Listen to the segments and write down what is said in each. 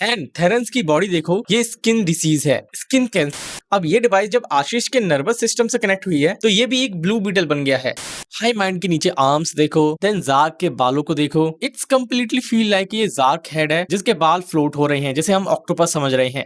And थेरेंस की body देखो, ये स्किन डिसीज है, स्किन कैंसर। अब ये डिवाइस जब आशीष के नर्वस सिस्टम से कनेक्ट हुई है तो ये भी एक ब्लू बीटल बन गया है। हाई माइंड के नीचे आर्म्स देखो, देन जार्क के बालों को देखो, इट्स कम्प्लीटली फील लाइक ये जार्क हेड है जिसके बाल फ्लोट हो रहे हैं, जैसे हम ऑक्टोपस समझ रहे हैं।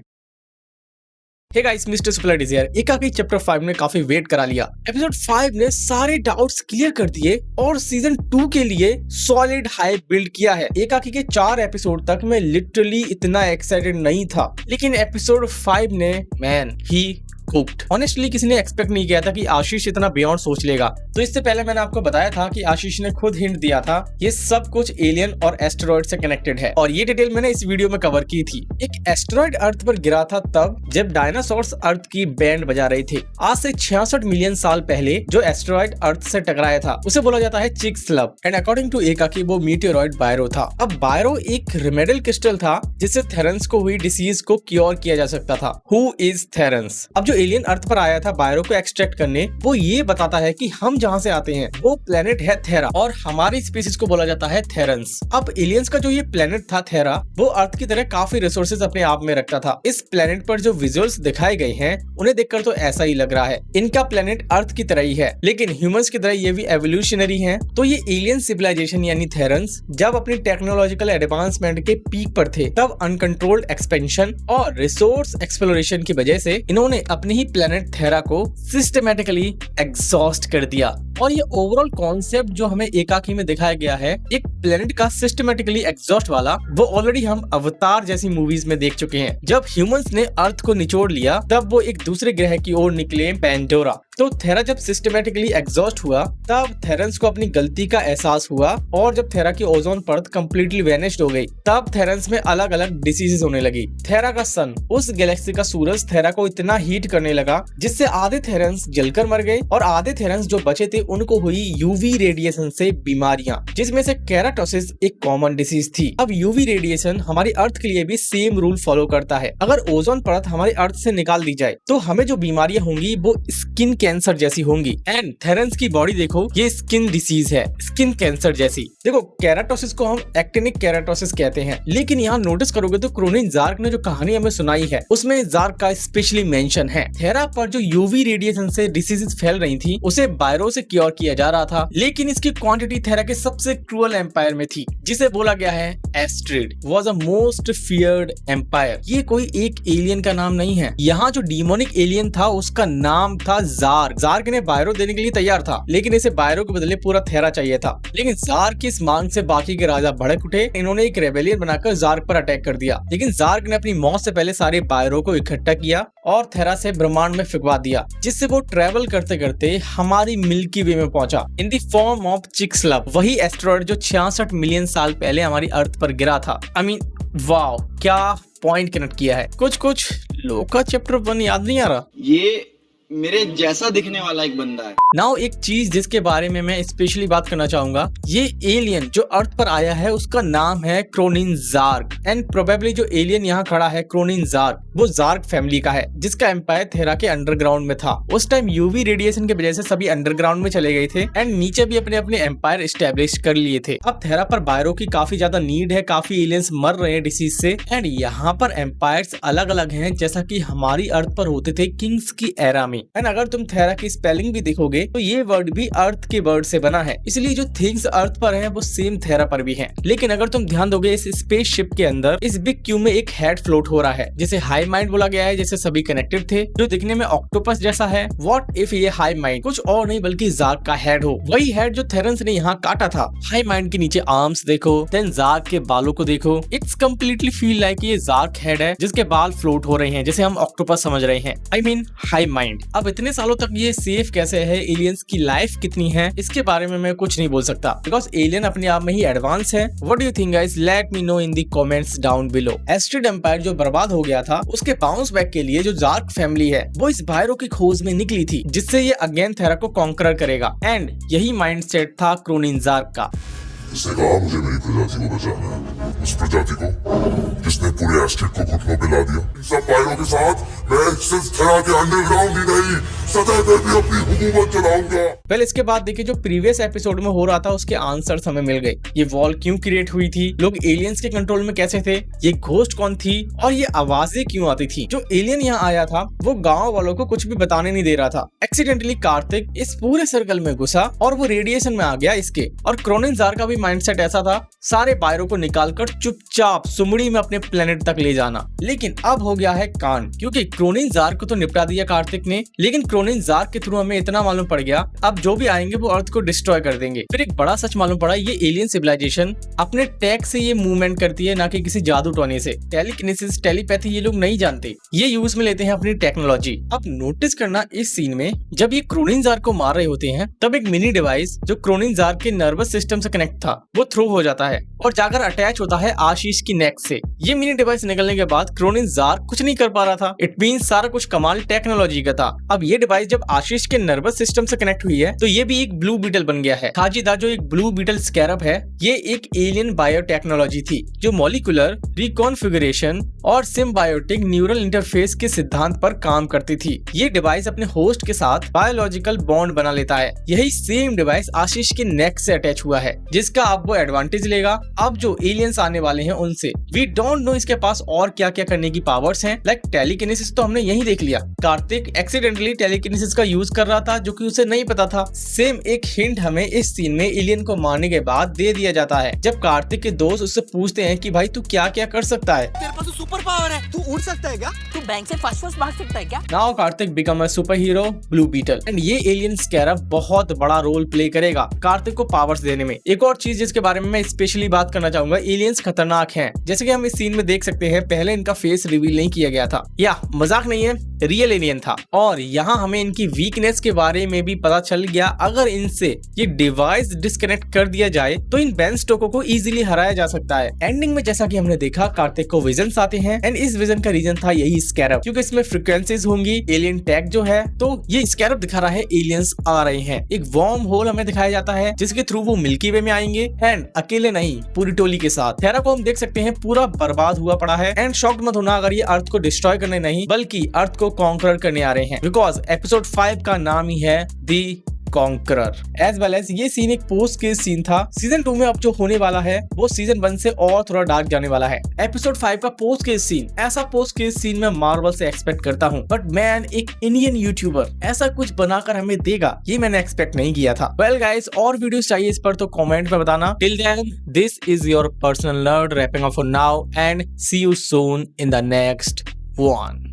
Hey guys, mister superlight is here. एकाकी चैप्टर 5 ने काफी वेट करा लिया। एपिसोड 5 ने सारे डाउट्स क्लियर कर दिए और सीजन 2 के लिए सॉलिड हाइप बिल्ड किया है। एकाकी के 4 एपिसोड तक मैं लिटरली इतना एक्साइटेड नहीं था, लेकिन एपिसोड 5 ने मैन ही कुक्ड। ऑनेस्टली किसी ने एक्सपेक्ट नहीं किया था कि आशीष इतना बियॉन्ड सोच लेगा। तो इससे पहले मैंने आपको बताया था कि आशीष ने खुद हिंट दिया था ये सब कुछ एलियन और एस्टेरॉइड से कनेक्टेड है, और ये डिटेल मैंने इस वीडियो में कवर की थी। एक एस्टेरॉइड अर्थ पर गिरा था तब जब डायनासोर्स अर्थ की बैंड बजा रहे थे। आज से 66 मिलियन साल पहले जो एस्टेरॉइड अर्थ से टकराया था उसे बोला जाता है चिक्सलव, एंड अकॉर्डिंग टू एकाकी वो मीटेरॉइड बायरो था। अब बायरो एक रेमेडल क्रिस्टल था जिससे थेरेंस को हुई डिसीज को क्योर किया जा सकता था। Who is Terence? अब जो एलियन अर्थ पर आया था बायरो को एक्सट्रैक्ट करने, वो ये बताता है कि हम जहाँ से आते हैं वो प्लेनेट है थेरा, और हमारी स्पीसीज को बोला जाता है थेरेंस। अब एलियंस का जो ये प्लेनेट था थेरा, वो अर्थ की तरह काफी रिसोर्सेज अपने आप में रखता था। इस प्लेनेट पर जो विजुअल्स दिखाए गए हैं उन्हें देखकर तो ऐसा ही लग रहा है इनका प्लेनेट अर्थ की तरह ही है, लेकिन ह्यूमंस की तरह ये भी एवोल्यूशनरी हैं। तो ये एलियन सिविलाइजेशन यानी थेरेंस जब अपनी टेक्नोलॉजिकल एडवांसमेंट के पीक पर थे, तब अनकंट्रोल्ड एक्सपेंशन और रिसोर्स एक्सप्लोरेशन की वजह से इन्होंने अपनी ही प्लेनेट थेरा को सिस्टमैटिकली एग्जॉस्ट कर दिया। और ये ओवरऑल कॉन्सेप्ट जो हमें एकाकी में दिखाया गया है, एक प्लेनेट का सिस्टमैटिकली एग्जॉस्ट वाला, वो ऑलरेडी हम अवतार जैसी मूवीज में देख चुके हैं। जब ह्यूमंस ने अर्थ को निचोड़ लिया तब वो एक दूसरे ग्रह की ओर निकले, पेंडोरा। तो थेरा जब सिस्टमैटिकली एग्जॉस्ट हुआ तब थेरेंस को अपनी गलती का एहसास हुआ, और जब थेरा की ओजोन परत कंप्लीटली वेनिश्ड हो गई तब थेरेंस में अलग अलग डिसीजेस होने लगी। थेरा का सन, उस गैलेक्सी का सूरज, थेरा को इतना हीट करने लगा जिससे आधे थेरेंस जलकर मर गए और आधे थेरेंस जो बचे थे उनको हुई यूवी रेडिएशन से बीमारियां, जिसमें से केराटोसिस एक कॉमन डिसीज थी। अब यूवी रेडिएशन हमारी अर्थ के लिए भी सेम रूल फॉलो करता है। अगर ओजोन परत हमारी अर्थ से निकाल दी जाए तो हमें जो बीमारियां होंगी वो स्किन कैंसर जैसी होंगी। एंड थेरेंस की बॉडी देखो, ये स्किन डिसीज है, स्किन कैंसर जैसी। देखो, केराटोसिस को हम एक्टिनिक केराटोसिस कहते हैं, लेकिन यहाँ नोटिस करोगे तो क्रोनिन जार्क ने जो कहानी हमें सुनाई है उसमें जार्क का स्पेशली मेंशन है। थेरा पर जो यूवी रेडिएशन से डिसीजेस फैल रही थी उसे बायरो से क्योर किया जा रहा था, लेकिन इसकी क्वांटिटी थेरा के सबसे क्रूअल एम्पायर में थी जिसे बोला गया है Astrid was a most feared empire. ये कोई एक एलियन का नाम नहीं है, यहाँ जो डीमोनिक एलियन था उसका नाम था जार्क। जार्क ने बायरो देने के लिए तैयार था, लेकिन इसे बायरो के बदले पूरा थेरा चाहिए था। लेकिन जार्क की इस मांग से बाकी के राजा भड़क उठे। इन्होंने एक रेबेलियन बनाकर जार्क पर अटैक कर दिया, लेकिन जार्क ने अपनी मौत से पहले सारे बायरो को इकट्ठा किया और थेरा से ब्रह्मांड में फिकवा दिया, जिससे वो ट्रेवल करते करते हमारी मिल्की वे में पहुंचा इन द फॉर्म ऑफ चिक्सलव, वही एस्टेरॉइड जो 66 मिलियन साल पहले हमारी अर्थ पर गिरा था। आई मीन वाओ, क्या पॉइंट कनेक्ट किया है। कुछ लोग का चैप्टर 1 याद नहीं आ रहा। ये मेरे जैसा दिखने वाला एक बंदा है। नाउ एक चीज जिसके बारे में मैं स्पेशली बात करना चाहूंगा, ये एलियन जो अर्थ पर आया है उसका नाम है क्रोनिन जार्क, एंड प्रोबेबली जो एलियन यहाँ खड़ा है क्रोनिन जार्क, वो जार्क फैमिली का है जिसका एम्पायर थेरा के अंडरग्राउंड में था। उस टाइम यूवी रेडिएशन की वजह से सभी अंडरग्राउंड में चले गए थे एंड नीचे भी अपने अपने एम्पायर स्टैब्लिश कर लिए थे। अब थेरा पर बायरो की काफी ज्यादा नीड है, काफी एलियंस मर रहे हैं डिसीज से, एंड यहाँ पर एम्पायर्स अलग अलग हैं जैसा कि हमारी अर्थ पर होते थे किंग्स की एरा में। एंड अगर तुम थेरा की स्पेलिंग भी देखोगे तो ये वर्ड भी अर्थ के वर्ड से बना है, इसलिए जो थिंग्स अर्थ पर हैं वो सेम थेरा पर भी हैं। लेकिन अगर तुम ध्यान दोगे इस स्पेसशिप के अंदर इस बिग क्यूब में एक हेड फ्लोट हो रहा है जिसे हाई माइंड बोला गया है, जिससे सभी कनेक्टेड थे, जो दिखने में ऑक्टोपस जैसा है। व्हाट इफ ये हाई माइंड कुछ और नहीं बल्कि जार्क का हेड हो, वही हेड जो थेरेंस ने यहाँ काटा था। हाई माइंड के नीचे आर्म्स देखो, देन जार्क के बालों को देखो, इट्स कम्प्लीटली फील लाइक ये जार्क हेड है जिसके बाल फ्लोट हो रहे हैं, जैसे हम ऑक्टोपस समझ रहे हैं। I mean high mind. अब इतने सालों तक ये सेफ कैसे है, एलियंस की लाइफ कितनी है, इसके बारे में मैं कुछ नहीं बोल सकता बिकॉज एलियन अपने आप में ही एडवांस है। What do you think guys? Let me know in the comments down below. Astrid empire जो बर्बाद हो गया था उसके बाउंस बैक के लिए जो जार्क फैमिली है वो इस बायरो की खोज में निकली थी जिससे ये अगेन थेरा को कॉन्कर करेगा, एंड यही माइंडसेट था क्रोनिन जार्क का। इसने कहा मुझे मेरी प्रजाति को बचाना है। उस प्रजाति को जिसने पूरे एस्टेट को घुटनों पे ला दिया। इन सब बायरों के साथ मैं सिर्फ थरा के अंडरग्राउंड ही नहीं, सतह पे भी अपनी हुकूमत चलाऊंगा। पहले इसके बाद देखिए जो प्रीवियस एपिसोड में हो रहा था उसके आंसर्स हमें मिल गए। ये वॉल क्यों क्रिएट हुई थी, लोग एलियंस के कंट्रोल में कैसे थे, ये घोस्ट कौन थी और ये आवाजें क्यों आती थी। जो एलियन यहाँ आया था वो गाँव वालों को कुछ भी बताने नहीं दे रहा था। एक्सीडेंटली कार्तिक इस पूरे सर्कल में घुसा और वो रेडिएशन में आ गया इसके। और क्रोनिन जार का भी माइंडसेट ऐसा था, सारे बायरों को निकालकर चुपचाप सुमड़ी में अपने प्लेनेट तक ले जाना। लेकिन अब हो गया है कांड, क्योंकि क्रोनिन जार को तो निपटा दिया कार्तिक ने, लेकिन क्रोनिन जार के थ्रू हमें इतना मालूम पड़ गया अब जो भी आएंगे वो अर्थ को डिस्ट्रॉय कर देंगे। फिर एक बड़ा सच मालूम पड़ा, ये एलियन सिविलाइजेशन अपने टैग से ये मूवमेंट करती है, ना कि किसी जादू टोने से। टेलीकिनेसिस, टेलीपैथी ये लोग नहीं जानते, ये यूज में लेते हैं अपनी टेक्नोलॉजी। अब नोटिस करना इस सीन में जब ये क्रोनिन जार को मार रहे होते हैं तब एक मिनी डिवाइस जो क्रोनिन जार के नर्वस सिस्टम से कनेक्ट था वो थ्रो हो जाता है और जाकर अटैच होता है आशीष की नेक से। ये मिनी डिवाइस निकलने के बाद क्रोनिन जार कुछ नहीं कर पा रहा था। इट मींस सारा कुछ कमाल टेक्नोलॉजी का था। अब ये डिवाइस जब आशीष के नर्वस सिस्टम से कनेक्ट हुई है तो ये भी एक ब्लू बीटल बन गया है। थाजीदा जो एक ब्लू बीटल स्कैरब है, ये एक एलियन बायोटेक्नोलॉजी थी जो मॉलिक्यूलर रिकॉन्फिगरेशन और सिम्बायोटिक न्यूरल इंटरफेस के सिद्धांत पर काम करती थी। ये डिवाइस अपने होस्ट के साथ बायोलॉजिकल बॉन्ड बना लेता है। यही सेम डिवाइस आशीष के नेक से अटैच हुआ है, जिसका अब वो एडवांटेज लेगा अब जो एलियंस आने वाले हैं उनसे। वी डोंट नो इसके पास और क्या क्या करने की पावर्स हैं। लाइक टेलीकिनेसिस तो हमने यही देख लिया, कार्तिक एक्सीडेंटली टेलीकिनेसिस का यूज कर रहा था जो कि उसे नहीं पता था। सेम एक हिंट हमें इस सीन में एलियन को मारने के बाद दे दिया जाता है, जब कार्तिक के दोस्त उससे पूछते हैं कि भाई तू क्या क्या कर सकता है। तेरे पास तो सुपर पावर है, तू उड़ सकता है क्या, तू बैंक से फर्स्ट भाग सकता है क्या। Now Kartik become a superhero blue beetle and ये एलियन स्कैरब बहुत बड़ा रोल प्ले करेगा कार्तिक को पावर्स देने में। एक और चीज जिसके बारे में मैं स्पेशली बात करना चाहूंगा, एलियंस खतरनाक हैं। जैसे कि हम इस सीन में देख सकते हैं, पहले इनका फेस रिवील नहीं किया गया था, या मजाक नहीं है, रियल एलियन था। और यहाँ हमें इनकी वीकनेस के बारे में भी पता चल गया। अगर इनसे ये डिवाइस डिस्कनेक्ट कर दिया जाए तो इन बेन स्टोको को इजीली हराया जा सकता है। एंडिंग में जैसा कि हमने देखा कार्तिक को विजन्स आते हैं एंड इस विजन का रीजन था यही स्कैरब, क्योंकि इसमें फ्रीक्वेंसीज होंगी, एलियन टैग जो है, तो ये स्कैरब दिखा रहा है एलियंस आ रहे हैं। एक वार्म होल हमें दिखाया जाता है जिसके थ्रू वो मिल्की वे में आएंगे एंड अकेले नहीं पूरी टोली के साथ। थेरा को हम देख सकते हैं पूरा बर्बाद हुआ पड़ा है एंड शॉक्ड मत होना अगर ये अर्थ को डिस्ट्रॉय करने नहीं बल्कि अर्थ को कॉन्करर करने आ रहे हैं, बिकॉज एपिसोड 5 का नाम ही है दी कॉन्करर। एज वेल एज ये सीन एक पोस्ट केस सीन था। सीजन 2 में अब जो होने वाला है वो सीजन 1 से और थोड़ा डार्क जाने वाला है। एपिसोड 5 का पोस्ट केस सीन, ऐसा पोस्ट केस सीन मैं मार्वल से एक्सपेक्ट करता हूँ, बट मैन एक इंडियन यूट्यूबर ऐसा कुछ बनाकर हमें देगा ये मैंने एक्सपेक्ट नहीं किया था। वेल गाइस, और वीडियोस चाहिए इस पर तो कमेंट में बताना। Till then, this is your personal nerd wrapping up for now and see you soon in the next one.